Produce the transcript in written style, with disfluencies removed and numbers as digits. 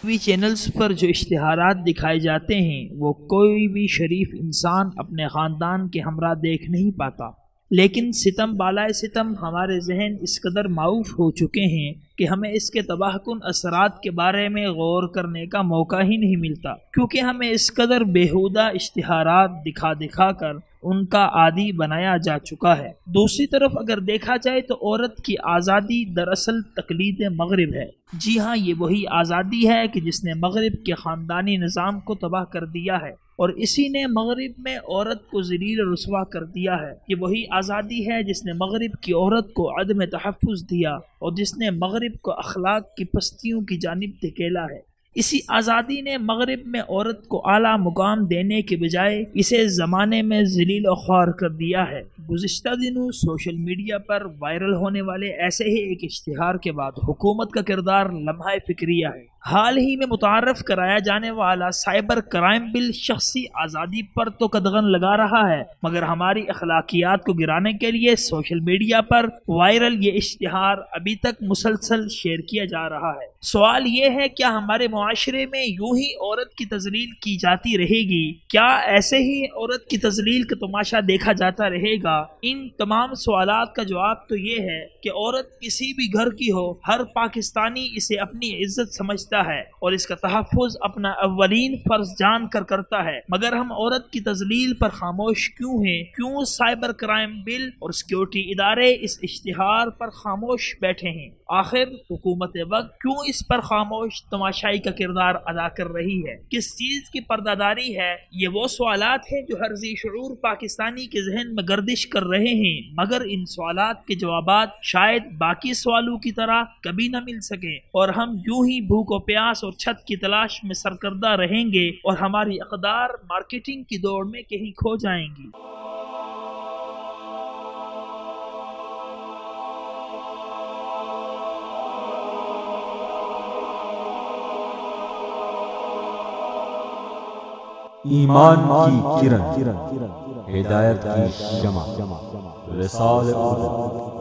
T V channels پر جو اشتہارات دکھائے جاتے ہیں وہ کوئی بھی شریف انسان اپنے خاندان کے ہمراہ دیکھ نہیں پاتا، لیکن ستم بالائے ستم ہمارے ذہن اس قدر معوف ہو چکے ہیں کہ ہمیں اس کے تباہ کن اثرات کے بارے میں غور کرنے کا موقع ہی نہیں ملتا، کیونکہ ہمیں اس قدر بیہودہ اشتہارات دکھا دکھا کر ان کا عادی بنایا جا چکا ہے۔ دوسری طرف اگر دیکھا جائے تو عورت کی آزادی دراصل تقلید مغرب ہے۔ جی ہاں، یہ وہی آزادی ہے کہ جس نے مغرب کے خاندانی نظام کو تباہ کر دیا ہے، اور اسی نے مغرب میں عورت کو ذلیل و رسوا کر دیا ہے۔ یہ وہی آزادی ہے جس نے مغرب کی عورت کو عدم تحفظ دیا اور جس نے مغرب کو اخلاق کی پستیوں کی جانب دھکیلا ہے۔ اسی آزادی نے مغرب میں عورت کو اعلیٰ مقام دینے کے بجائے اسے زمانے میں ذلیل و خوار کر دیا ہے۔ گزشتہ دنوں سوشل میڈیا پر وائرل ہونے والے ایسے ہی ایک اشتہار کے بعد حکومت کا کردار لمحہ فکریہ ہے۔ حال ہی میں متعارف کرایا جانے والا سائبر کرائم بل شخصی آزادی پر تو قدغن لگا رہا ہے، مگر ہماری اخلاقیات کو گرانے کے لیے سوشل میڈیا پر وائرل یہ اشتہار ابھی تک مسلسل شیئر کیا جا رہا ہے۔ سوال یہ ہے، کیا ہمارے معاشرے میں یوں ہی عورت کی تذلیل کی جاتی رہے گی؟ کیا ایسے ہی عورت کی تذلیل کا تماشا دیکھا جاتا رہے گا؟ ان تمام سوالات کا جواب تو یہ ہے کہ عورت کسی بھی گھر کی ہو، ہر پاکستانی اسے اپنی عزت سمجھتا ہے اور اس کا تحفظ اپنا اولین فرض جان کر کرتا ہے، مگر ہم عورت کی تذلیل پر خاموش کیوں ہیں؟ کیوں سائبر کرائم بل اور سیکیورٹی ادارے اس اشتہار پر خاموش بیٹھے ہیں؟ آخر حکومت وقت کیوں اس پر خاموش تماشائی کا کردار ادا کر رہی ہے؟ کس چیز کی پردہ ہے؟ یہ وہ سوالات ہیں جو ہر ذی شعور پاکستانی کے ذہن میں گردش کر رہے ہیں، مگر ان سوالات کے جوابات شاید باقی سوالوں کی طرح کبھی نہ مل سکیں، اور ہم یوں ہی بھوک و پیاس اور چھت کی تلاش میں سرکردہ رہیں گے اور ہماری اقدار مارکیٹنگ کی دوڑ میں کہیں کھو جائیں گی۔ ایمان کی کرن، ہدایت کی شمع، رسالہ